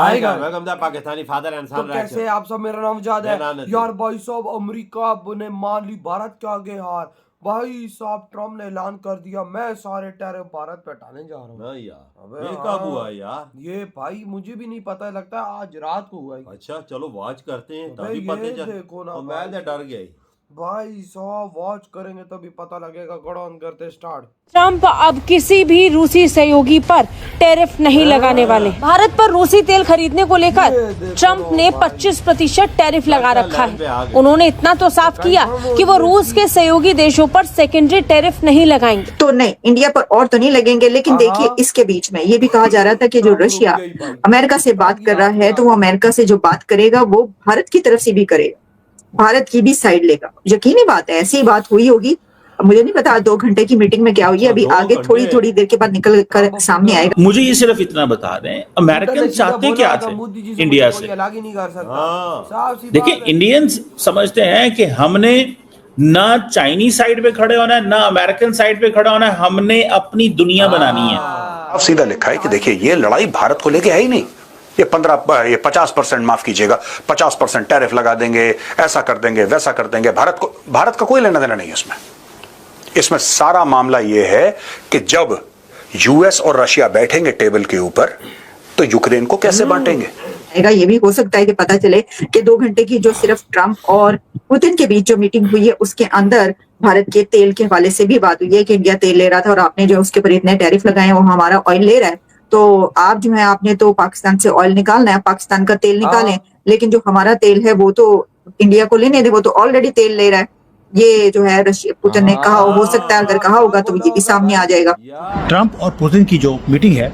आएगा। Welcome the Pakistani father and तो सन कैसे आप सब, मेरा नाम जाद है मेरा नाम नदीम। यार। भाई साहब अमेरिका ने मान ली भारत के आगे हार। भाई साहब ट्रम्प ने ऐलान कर दिया मैं सारे टैरिफ भारत पे हटाने जा रहा हूँ। नहीं यार, अबे ये हाँ, कब हुआ यार? ये भाई मुझे भी नहीं पता, लगता है आज रात को हुआ है। अच्छा चलो वॉच करते हैं अबे तभी पता ये चल। देखो ना और मैं भाई, तो डर गया ही। भाई साहब वॉच करेंगे तभी पता लगेगा। गड़ो ऑन करते स्टार्ट। ट्रंप अब किसी भी रूसी सहयोगी पर टैरिफ नहीं लगाने वाले। भारत पर रूसी तेल खरीदने को लेकर ट्रंप ने 25% टैरिफ लगा रखा है। उन्होंने इतना तो साफ किया कि वो रूस के सहयोगी देशों पर सेकेंडरी टैरिफ नहीं लगाएंगे। तो नहीं, इंडिया पर और तो नहीं लगेंगे, लेकिन देखिए इसके बीच में ये भी कहा जा रहा था कि जो रशिया अमेरिका से बात कर रहा है तो वो अमेरिका से जो बात करेगा वो भारत की तरफ से भी करेगा, भारत की भी साइड लेगा। यकीनी बात है, ऐसी बात हुई होगी। मुझे नहीं पता 2 घंटे की मीटिंग में क्या हुई, अभी आगे थोड़ी थोड़ी देर के बाद निकल कर सामने आएगा। मुझे ये सिर्फ इतना बता दें, अमेरिकन चाहते क्या थे इंडिया से? अलग ही नहीं कर सकता। देखिए, इंडियंस समझते हैं कि हमने ना चाइनीज साइड पे खड़े होना है ना अमेरिकन साइड पे खड़ा होना है, हमने अपनी दुनिया बनानी है। अब सीधा लिखा है कि देखिए ये लड़ाई भारत को लेके है ही नहीं। ये 50% माफ कीजिएगा, 50% टैरिफ लगा देंगे, ऐसा कर देंगे, वैसा कर देंगे। भारत का कोई लेना देना नहीं है इसमें। इसमें सारा मामला ये है कि जब यूएस और रशिया बैठेंगे टेबल के ऊपर तो यूक्रेन को कैसे बांटेंगे। ये भी हो सकता है कि पता चले कि 2 घंटे की जो सिर्फ ट्रंप और पुतिन के बीच जो मीटिंग हुई है उसके अंदर भारत के तेल के हवाले से भी बात हुई है कि इंडिया तेल ले रहा था और आपने जो उसके ऊपर इतने टैरिफ लगाए हैं वो हमारा ऑयल ले रहा है, तो आप जो है आपने तो पाकिस्तान से ऑयल निकालना है, पाकिस्तान का तेल निकालें, लेकिन जो हमारा तेल है वो तो इंडिया को लेने दे, वो तो ऑलरेडी तेल ले रहा है। ये जो है रशिया पुतिन ने कहा, हो सकता है अगर कहा होगा तो ये भी सामने आ जाएगा। ट्रंप और पुतिन की जो मीटिंग है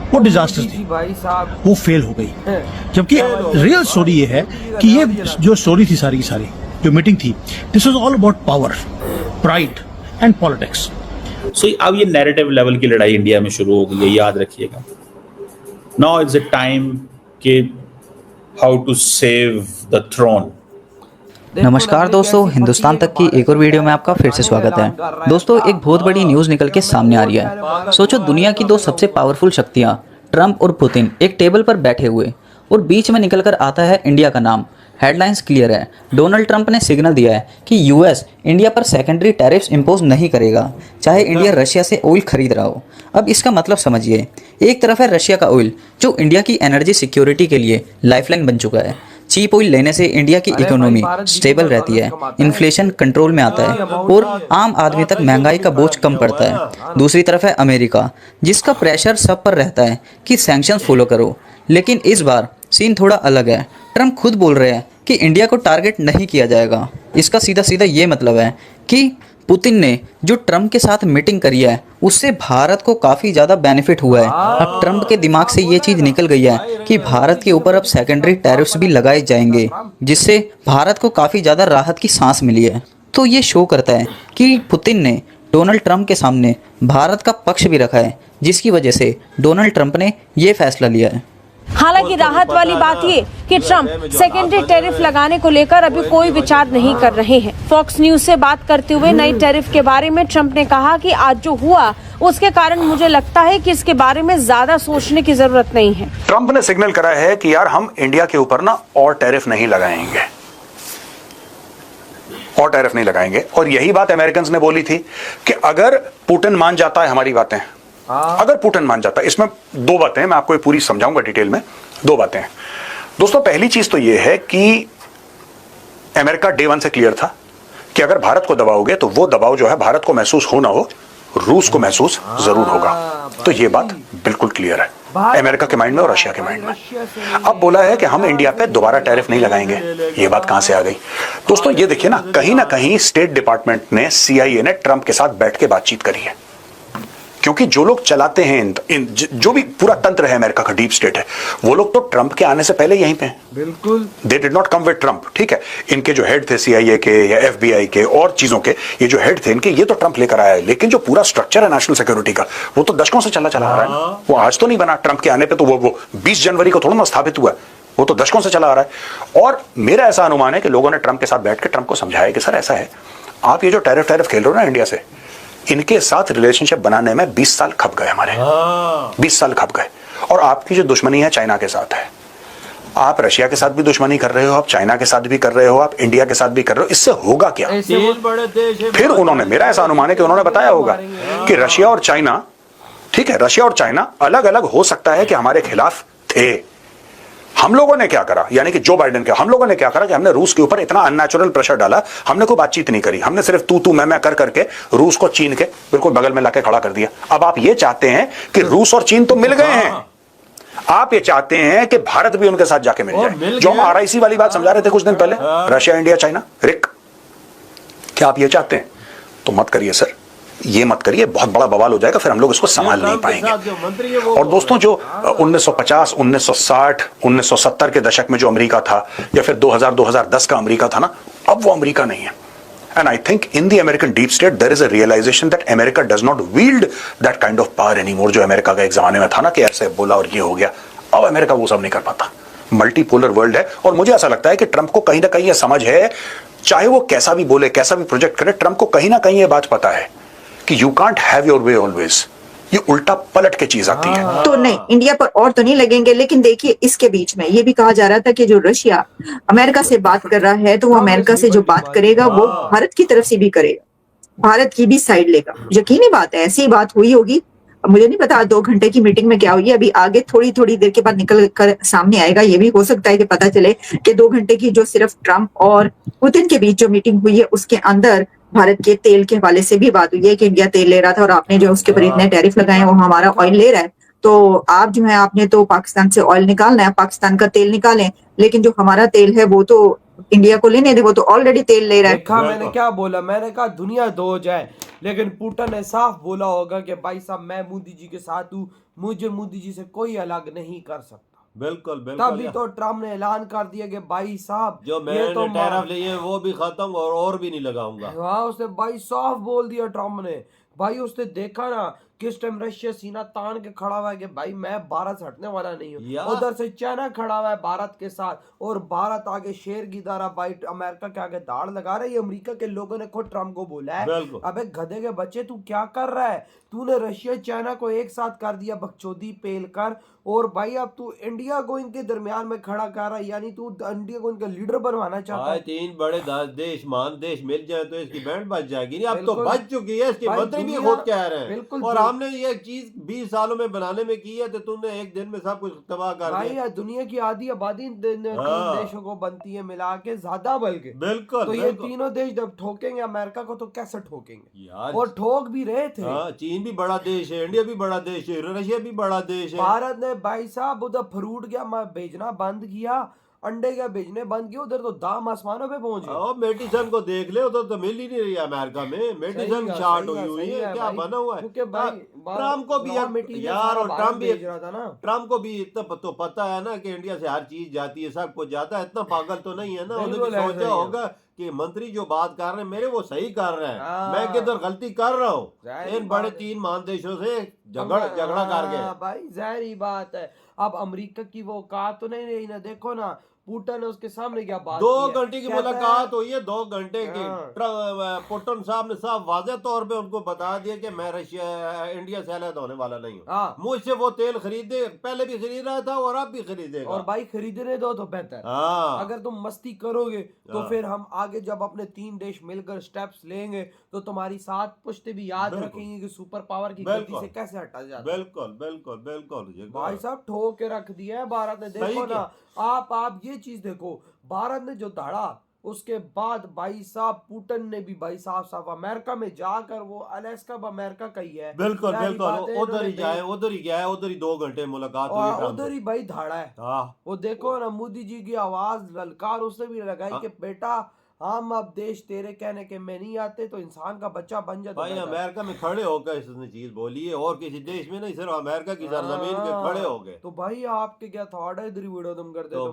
वो डिजास्टर थी, भाई साहब वो फेल हो गई। जबकि रियल स्टोरी ये है कि ये जो स्टोरी थी सारी की सारी जो मीटिंग थी, this was all about power, pride and politics. So अब ये नैरेटिव लेवल की लड़ाई इंडिया में शुरू हो गई है, याद रखिएगा। नाउ इट्स अ टाइम कि how to save the throne. नमस्कार दोस्तों, हिंदुस्तान तक की एक और वीडियो में आपका फिर से स्वागत है। दोस्तों, एक बहुत बड़ी न्यूज़ निकल के सामने आ रही है। सोचो, दुनिया की 2 सबसे पावरफुल शक्तियां ट्रंप और पुतिन एक टेबल पर बैठे हुए और बीच में निकल कर आता है इंडिया का नाम। हेडलाइंस क्लियर है, डोनाल्ड ट्रंप ने सिग्नल दिया है कि यूएस इंडिया पर सेकेंडरी टैरिफ्स इंपोज नहीं करेगा, चाहे इंडिया रशिया से ऑयल खरीद रहा हो। अब इसका मतलब समझिए, एक तरफ है रशिया का ऑयल जो इंडिया की एनर्जी सिक्योरिटी के लिए लाइफलाइन बन चुका है। चीप ऑयल लेने से इंडिया की इकोनॉमी स्टेबल रहती है, इन्फ्लेशन कंट्रोल में आता है और आम आदमी तक महंगाई का बोझ कम पड़ता है। दूसरी तरफ है अमेरिका, जिसका प्रेशर सब पर रहता है कि सैंक्शंस फॉलो करो। लेकिन इस बार सीन थोड़ा अलग है। ट्रंप खुद बोल रहे हैं कि इंडिया को टारगेट नहीं किया जाएगा। इसका सीधा सीधा ये मतलब है कि पुतिन ने जो ट्रंप के साथ मीटिंग करी है उससे भारत को काफ़ी ज़्यादा बेनिफिट हुआ है। अब ट्रंप के दिमाग से ये चीज़ निकल गई है कि भारत के ऊपर अब सेकेंडरी टैरिफ्स भी लगाए जाएंगे, जिससे भारत को काफ़ी ज़्यादा राहत की सांस मिली है। तो ये शो करता है कि पुतिन ने डोनाल्ड ट्रंप के सामने भारत का पक्ष भी रखा है, जिसकी वजह से डोनाल्ड ट्रंप ने ये फैसला लिया है। हालांकि राहत वाली बात ये कि ट्रंप सेकेंडरी टैरिफ लगाने को लेकर अभी कोई विचार नहीं कर रहे हैं। फॉक्स न्यूज से बात करते हुए नई टैरिफ के बारे में ट्रंप ने कहा कि आज जो हुआ उसके कारण मुझे लगता है कि इसके बारे में ज्यादा सोचने की जरूरत नहीं है। ट्रंप ने सिग्नल करा है कि यार हम इंडिया के ऊपर ना और टैरिफ नहीं लगाएंगे, और टैरिफ नहीं लगाएंगे। और यही बात अमेरिकन ने बोली थी कि अगर पुतिन मान जाता है हमारी बातें, अगर पुतिन मान जाता है। इसमें 2 बातें मैं आपको पूरी समझाऊंगा डिटेल में। 2 बातें हैं दोस्तों। पहली चीज तो यह है कि अमेरिका डे 1 से क्लियर था कि अगर भारत को दबाओगे तो वो दबाव जो है भारत को महसूस हो ना हो, रूस को महसूस जरूर होगा। तो ये बात बिल्कुल क्लियर है अमेरिका के माइंड में और रशिया के माइंड में। अब बोला है कि हम इंडिया पे दोबारा टैरिफ नहीं लगाएंगे। ये बात कहां से आ गई दोस्तों? ये देखिए ना कहीं स्टेट डिपार्टमेंट ने, CIA ने ट्रंप के साथ बैठ के बातचीत करी है, क्योंकि जो लोग चलाते हैं जो भी पूरा तंत्र है अमेरिका का, डीप स्टेट है, वो लोग तो ट्रंप के आने से पहले यहीं पे हैं। बिल्कुल, they did not come with Trump. ठीक है, इनके जो हेड थे CIA के या FBI के और चीजों के, ये जो हेड थे इनके, ये तो ट्रंप लेकर आया है। लेकिन जो पूरा स्ट्रक्चर है नेशनल सिक्योरिटी का, वो तो दशकों से चला आ रहा है। वो आज तो नहीं बना ट्रंप के आने पर, तो वो 20 जनवरी को थोड़ा ना स्थापित हुआ है, वो तो दशकों से चला आ रहा है। और मेरा ऐसा अनुमान है कि लोगों ने ट्रंप के साथ बैठ के ट्रंप को समझाया कि सर ऐसा है, आप ये जो टैरिफ खेल रहे हो ना इंडिया से, इनके साथ रिलेशनशिप बनाने में 20 साल खप गए हमारे, 20 साल खप गए। और आपकी जो दुश्मनी है चाइना के साथ है, आप रशिया के साथ भी दुश्मनी कर रहे हो, आप चाइना के साथ भी कर रहे हो, आप इंडिया के साथ भी कर रहे हो, इससे होगा क्या? तीन बड़े देश हैं। फिर उन्होंने, मेरा ऐसा अनुमान है कि उन्होंने बताया होगा कि रशिया और चाइना, ठीक है, रशिया और चाइना अलग अलग हो सकता है कि हमारे खिलाफ थे। हम लोगों ने क्या करा, यानी कि जो बाइडेन के, हम लोगों ने क्या करा कि हमने रूस के ऊपर इतना अननेचुरल प्रेशर डाला, हमने कोई बातचीत नहीं करी, हमने सिर्फ तू मैं कर करके रूस को चीन के बिल्कुल बगल में लाके खड़ा कर दिया। अब आप ये चाहते हैं कि रूस और चीन तो मिल गए हैं, आप ये चाहते हैं कि भारत भी उनके साथ जाके मिल जाए, जो हम RIC वाली बात समझा रहे थे कुछ दिन पहले, रशिया इंडिया चाइना रिक, क्या आप ये चाहते हैं? तो मत करिए सर, ये मत करिए, बहुत बड़ा बवाल हो जाएगा, फिर हम लोग इसको संभाल नहीं पाएंगे। और दोस्तों, जो 1950, 1960, 1970 के दशक में जो अमेरिका था, या फिर 2000-2010 का अमेरिका था ना, अब वो अमेरिका नहीं है। And I think in the American deep state there is a realization that America does not wield that kind of power anymore, जो अमेरिका का एक जमाने में था ना कि ऐसे बोला और ये हो गया। अब अमेरिका वो सब नहीं कर पाता, मल्टीपोलर वर्ल्ड है। और मुझे ऐसा लगता है कि ट्रंप को कहीं ना कहीं ये समझ है, चाहे वो कैसा भी बोले, कैसा भी प्रोजेक्ट करे, ट्रंप को कहीं ना कहीं ये बात पता है कि you can't have your way always, ये उल्टा पलट के चीज आती है। तो नहीं, इंडिया पर और तो नहीं लगेंगे, लेकिन देखिए इसके बीच में ये भी कहा जा रहा था कि जो रशिया अमेरिका से बात कर रहा है, तो वो अमेरिका से जो बात करेगा वो भारत की तरफ से भी करेगा, भारत की भी साइड लेगा। यकीनी बात है, ऐसी बात हुई होगी। मुझे नहीं पता 2 घंटे की मीटिंग में क्या हुई, अभी आगे थोड़ी देर के बाद निकल कर सामने आएगा। ये भी हो सकता है कि पता चले कि 2 घंटे की जो सिर्फ ट्रंप और पुतिन के बीच जो मीटिंग हुई है, उसके अंदर भारत के तेल के हवाले से भी बात हुई है कि इंडिया तेल ले रहा था और आपने जो उसके ऊपर इतने टैरिफ लगाए हैं, वो हमारा ऑयल ले रहा है, तो आप जो है आपने तो पाकिस्तान से ऑयल निकालना है, पाकिस्तान का तेल निकालें, लेकिन जो हमारा तेल है वो तो इंडिया को लेने दे, वो तो ऑलरेडी तेल ले रहा है। देखा मैंने क्या बोला, मैंने कहा दुनिया दो जाए, लेकिन पुतिन ने साफ बोला होगा कि भाई साहब मैं मोदी जी के साथ हूँ, मुझे मोदी जी से कोई अलग नहीं कर सकता। बिल्कुल बिल्कुल। तभी तो ट्रम्प ने ऐलान कर दिया कि भाई साहब जो मैंने तो टैरिफ लिए वो भी खत्म और भी नहीं लगाऊंगा। हाँ, उसने भाई साफ बोल दिया ट्रम्प ने। भाई उसने देखा ना किस टाइम रशिया सीना तान के खड़ा हुआ है कि भाई मैं भारत से हटने वाला नहीं हूँ। उधर से चाइना खड़ा हुआ है भारत के साथ, और भारत आगे शेर की तरह भाई अमेरिका के आगे दाड़ लगा रहा है। ये अमेरिका के लोगों ने खुद ट्रम्प को बोला है, अबे गधे के बच्चे तू क्या कर रहा है, तूने रशिया चाइना को एक साथ कर दिया बकचोदी पेल कर, और भाई अब तू इंडिया को इनके दरमियान में खड़ा कर रहा है, यानी तू इंडिया को इनका लीडर बनवाना चाहता है। 3 बड़े देश मान देश मिल जाए तो इसकी बैंड बच जाएगी। नहीं, अब तो बच चुकी है, इसके मंत्री भी खुद कह रहे हैं। बिल्कुल, और हमने ये चीज 20 सालों में बनाने में की है, तो तुमने एक दिन में सब कुछ तबाह कर दिया। भाई दुनिया की आधी आबादी तीन देशों को बनती है मिला के, ज्यादा बल्कि। बिल्कुल, तो ये तीनों देश जब ठोकेंगे अमेरिका को, तो कैसे ठोकेंगे यार, और ठोक भी रहे थे। चीन भी बड़ा देश है, इंडिया भी बड़ा देश है, रशिया भी बड़ा देश है। भारत ने भाई साहब उधर फ्रूट गया भेजना बंद किया, अंडे क्या बेचने बंद किए, उधर तो दाम आसमानों पे पहुंच गए। मेडिसन को देख ले, उधर तो मिल ही नहीं रही है अमेरिका में, मेडिसन शार्ट हुई है, क्या बना हुआ है। क्योंकि भाई ट्रम्प को भी यार, और ट्रम्प भी बेच रहा था ना, ट्रम्प को भी इतना तो पता है ना कि इंडिया से हर चीज जाती है, सब कुछ जाता है, इतना पागल तो नहीं है ना। उन्होंने सोचा होगा कि मंत्री जो बात कर रहे हैं मेरे, वो सही कर रहे हैं, मैं किधर गलती कर रहा हूँ। इन बड़े 3 महादेशों से झगड़ा करके भाई जाहिर बात है। अब अमेरिका की वो औकात तो नहीं रही ना, देखो ना पुतिन ने उसके सामने क्या बात 2 घंटे की मुलाकात हुई है, 2 घंटे की। पुतिन साहब ने साफ वाज़ेह तौर पे उनको बता दिया कि मैं रशिया इंडिया से अलग होने वाला नहीं हूँ। मुझसे वो तेल खरीदे, पहले भी खरीद रहा था और अब भी खरीदेगा। और भाई खरीदने दो तो बेहतर। अगर तुम मस्ती करोगे तो फिर हम आगे जब अपने 3 देश मिलकर स्टेप्स लेंगे, तो तुम्हारी 7 पुश्ते भी याद रखेंगे कि सुपर पावर की गलती से कैसे हटा जाता है। बिल्कुल बिल्कुल बिल्कुल भाई साहब ठोक के रख दिया है भारत ने। देखो ना आप ये चीज देखो, भारत ने जो धाड़ा, उसके बाद भाई साहब पुतिन ने भी भाई साहब अमेरिका में जाकर, वो अलास्का अमेरिका का ही है, बिल्कुल बिल्कुल, उधर ही गया, उधर ही 2 घंटे मुलाकात हुई, उधर ही भाई धाड़ा है। वो देखो ना मोदी जी की आवाज ललकार उसने भी लगाई कि बेटा हम अब देश तेरे कहने के में नहीं आते, तो इंसान का बच्चा बन जाता। भाई अमेरिका में खड़े होकर इसने चीज बोली है, और किसी देश में नहीं, सिर्फ अमेरिका की सरजमीन पे खड़े हो गए। तो भाई आपके क्या थॉट है, इधर वीडियो तुम कर दे तो